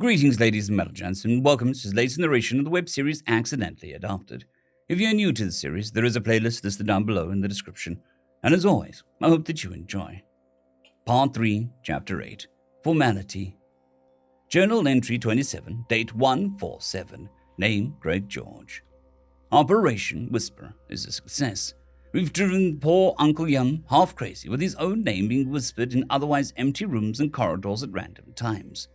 Greetings, ladies and metalgents, and welcome to the latest narration of the web series Accidentally Adopted. If you're new to the series, there is a playlist listed down below in the description. And as always, I hope that you enjoy. Part 3, Chapter 8, Formality. Journal Entry 27, date 147, name Greg George. Operation Whisper is a success. We've driven poor Uncle Yum half crazy with his own name being whispered in otherwise empty rooms and corridors at random times.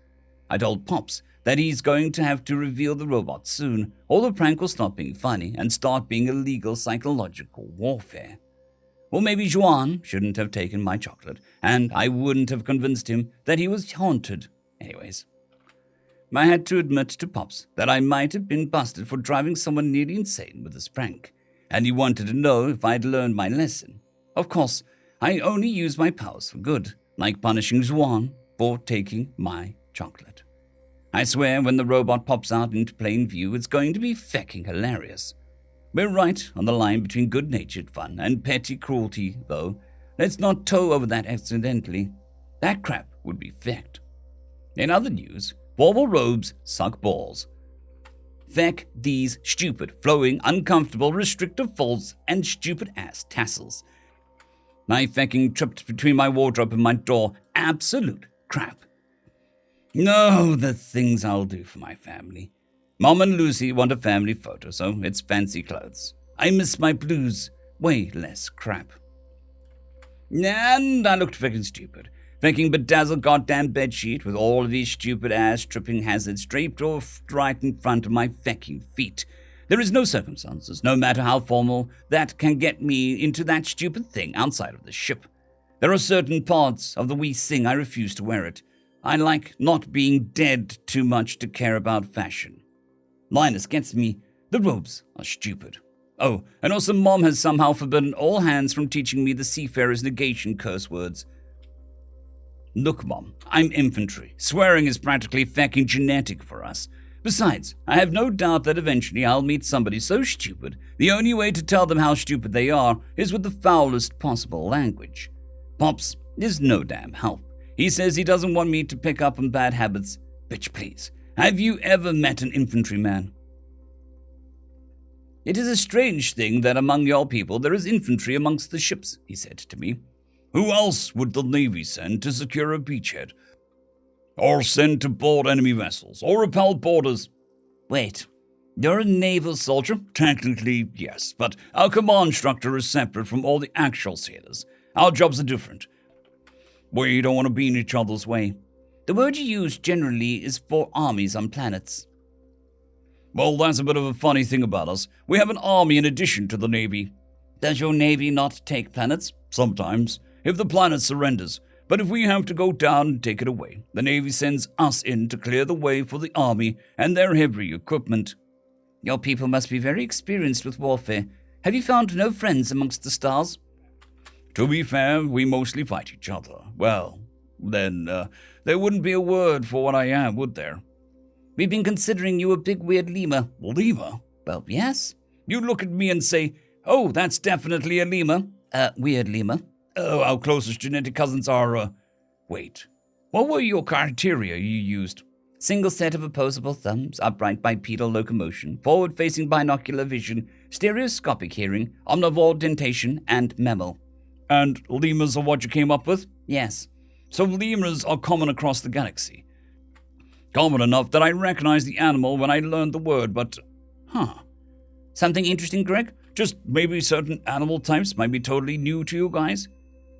I told Pops that he's going to have to reveal the robot soon, or the prank will stop being funny and start being illegal psychological warfare. Or maybe Juan shouldn't have taken my chocolate, and I wouldn't have convinced him that he was haunted. Anyways, I had to admit to Pops that I might have been busted for driving someone nearly insane with this prank, and he wanted to know if I'd learned my lesson. Of course, I only use my powers for good, like punishing Juan for taking my chocolate. I swear when the robot pops out into plain view, it's going to be fecking hilarious. We're right on the line between good-natured fun and petty cruelty, though. Let's not toe over that accidentally. That crap would be fecked. In other news, formal robes suck balls. Feck these stupid, flowing, uncomfortable, restrictive folds and stupid-ass tassels. My fecking tripped between my wardrobe and my door. Absolute crap. No, the things I'll do for my family. Mom and Lucy want a family photo, so it's fancy clothes. I miss my blues. Way less crap. And I looked fucking stupid. Fucking bedazzled goddamn bedsheet with all of these stupid-ass tripping hazards draped off right in front of my fucking feet. There is no circumstances, no matter how formal, that can get me into that stupid thing outside of the ship. There are certain parts of the wee thing I refuse to wear it. I like not being dead too much to care about fashion. Linus gets me. The robes are stupid. Oh, and also Mom has somehow forbidden all hands from teaching me the seafarer's negation curse words. Look, Mom, I'm infantry. Swearing is practically fucking genetic for us. Besides, I have no doubt that eventually I'll meet somebody so stupid, the only way to tell them how stupid they are is with the foulest possible language. Pops is no damn help. He says he doesn't want me to pick up on bad habits. Bitch, please. Have you ever met an infantryman? It is a strange thing that among your people there is infantry amongst the ships, he said to me. Who else would the Navy send to secure a beachhead? Or send to board enemy vessels, or repel boarders? Wait, you're a naval soldier? Technically, yes, but our command structure is separate from all the actual sailors. Our jobs are different. We don't want to be in each other's way. The word you use generally is for armies on planets. Well, that's a bit of a funny thing about us. We have an army in addition to the Navy. Does your Navy not take planets? Sometimes, if the planet surrenders. But if we have to go down and take it away, the Navy sends us in to clear the way for the army and their heavy equipment. Your people must be very experienced with warfare. Have you found no friends amongst the stars? To be fair, we mostly fight each other. Well, then, there wouldn't be a word for what I am, would there? We've been considering you a big weird lemur. Lemur? Well, yes. You look at me and say, oh, that's definitely a lemur. Weird lemur. Oh, our closest genetic cousins are, Wait, what were your criteria you used? Single set of opposable thumbs, upright bipedal locomotion, forward-facing binocular vision, stereoscopic hearing, omnivore dentation, and mammal. And lemurs are what you came up with? Yes. So lemurs are common across the galaxy. Common enough that I recognize the animal when I learned the word, but... Something interesting, Greg? Just maybe certain animal types might be totally new to you guys?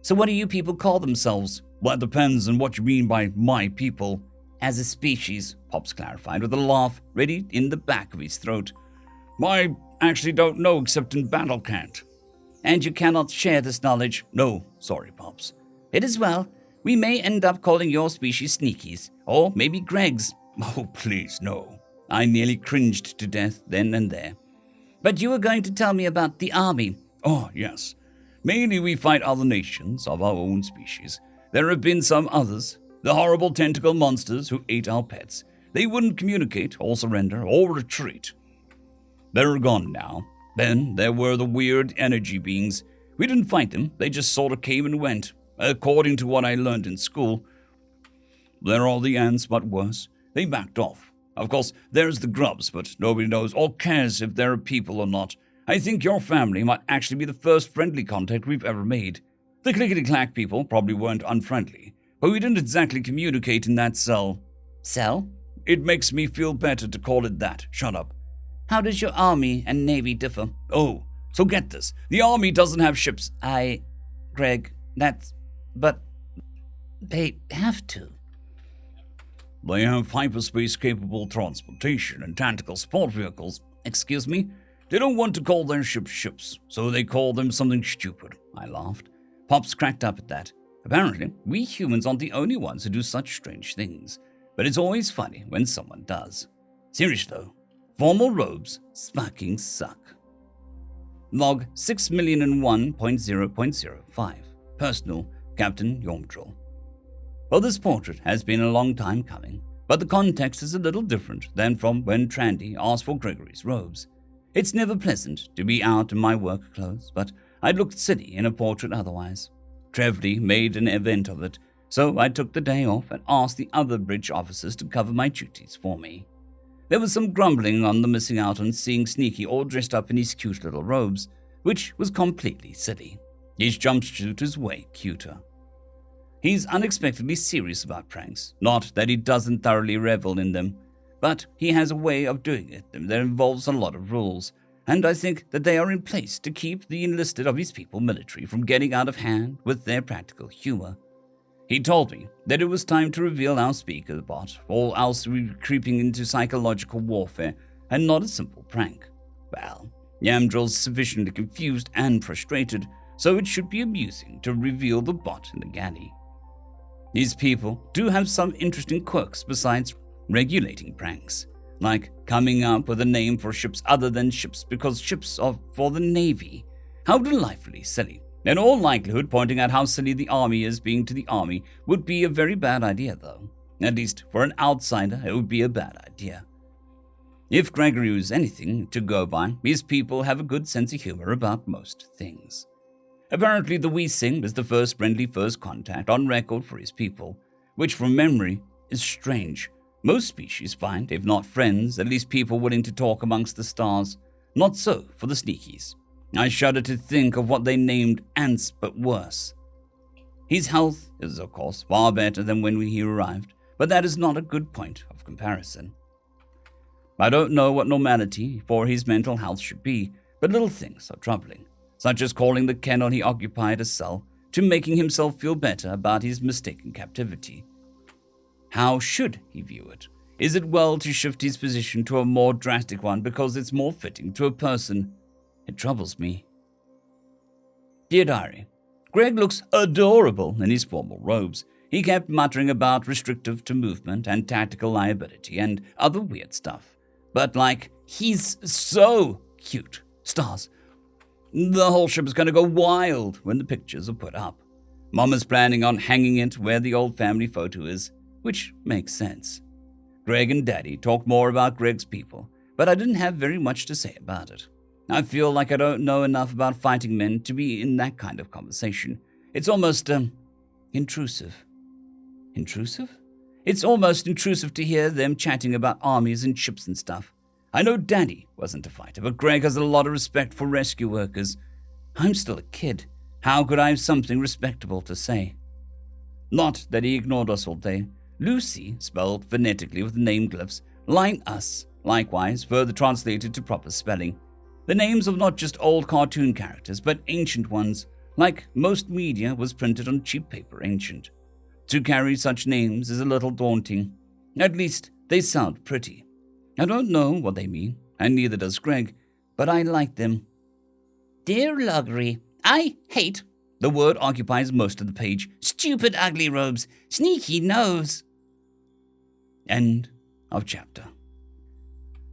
So what do you people call themselves? Well, it depends on what you mean by my people. As a species, Pops clarified with a laugh ready in the back of his throat. I actually don't know except in battle can't. And you cannot share this knowledge? No, sorry, Pops. It is well. We may end up calling your species Sneakies, or maybe Gregs. Oh, please, no. I nearly cringed to death then and there. But you were going to tell me about the army. Oh, yes. Mainly we fight other nations of our own species. There have been some others. The horrible tentacle monsters who ate our pets. They wouldn't communicate or surrender or retreat. They're gone now. Then there were the weird energy beings. We didn't fight them. They just sort of came and went. According to what I learned in school. They're all the ants, but worse. They backed off. Of course, there's the grubs, but nobody knows or cares if there are people or not. I think your family might actually be the first friendly contact we've ever made. The clickety-clack people probably weren't unfriendly, but we didn't exactly communicate in that cell. Cell? It makes me feel better to call it that. Shut up. How does your army and navy differ? Oh, so get this. The army doesn't have ships. Greg, but they have to. They have hyperspace-capable transportation and tactical support vehicles. Excuse me? They don't want to call their ships ships, so they call them something stupid. I laughed. Pops cracked up at that. Apparently, we humans aren't the only ones who do such strange things, but it's always funny when someone does. Serious though, formal robes fucking suck. Log 6,001.0.05. Personal, Captain Yormdrill. Well, this portrait has been a long time coming, but the context is a little different than from when Trandy asked for Gregory's robes. It's never pleasant to be out in my work clothes, but I'd looked silly in a portrait otherwise. Trevdy made an event of it, so I took the day off and asked the other bridge officers to cover my duties for me. There was some grumbling on the missing out on seeing Sneaky all dressed up in his cute little robes, which was completely silly. His jumpsuit is way cuter. He's unexpectedly serious about pranks, not that he doesn't thoroughly revel in them, but he has a way of doing it that involves a lot of rules, and I think that they are in place to keep the enlisted of his people military from getting out of hand with their practical humor. He told me that it was time to reveal our speaker bot, or else we were creeping into psychological warfare and not a simple prank. Well, Yamdrill's sufficiently confused and frustrated, so it should be amusing to reveal the bot in the galley. These people do have some interesting quirks besides regulating pranks, like coming up with a name for ships other than ships because ships are for the Navy. How delightfully silly. In all likelihood, pointing out how silly the Army is being to the Army would be a very bad idea, though. At least for an outsider, it would be a bad idea. If Gregory was anything to go by, his people have a good sense of humor about most things. Apparently, the wee sing is the first friendly first contact on record for his people, which from memory is strange. Most species find, if not friends, at least people willing to talk amongst the stars. Not so for the Sneakies. I shudder to think of what they named ants, but worse. His health is, of course, far better than when he arrived, but that is not a good point of comparison. I don't know what normality for his mental health should be, but little things are troubling, such as calling the kennel he occupied a cell, to making himself feel better about his mistaken captivity. How should he view it? Is it well to shift his position to a more drastic one because it's more fitting to a person? It troubles me. Dear Diary, Greg looks adorable in his formal robes. He kept muttering about restrictive to movement and tactical liability and other weird stuff. But he's so cute. Stars. The whole ship is going to go wild when the pictures are put up. Mama's planning on hanging it where the old family photo is, which makes sense. Greg and Daddy talk more about Greg's people, but I didn't have very much to say about it. I feel like I don't know enough about fighting men to be in that kind of conversation. It's almost, intrusive. Intrusive? It's almost intrusive to hear them chatting about armies and ships and stuff. I know Daddy wasn't a fighter, but Greg has a lot of respect for rescue workers. I'm still a kid. How could I have something respectable to say? Not that he ignored us all day. Lucy, spelled phonetically with name glyphs, line us, likewise further translated to proper spelling. The names of not just old cartoon characters, but ancient ones, like most media was printed on cheap paper ancient. To carry such names is a little daunting. At least they sound pretty. I don't know what they mean, and neither does Greg, but I like them. Dear Loggery, I hate. The word occupies most of the page. Stupid ugly robes. Sneaky nose. End of chapter.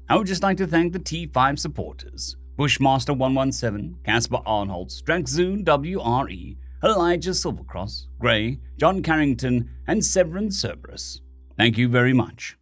I would just like to thank the T5 supporters. Bushmaster 117, Casper Arnholtz, Dragzoon W.R.E, Elijah Silvercross, Gray, Jon Carrington, and Sevaren Serberous. Thank you very much.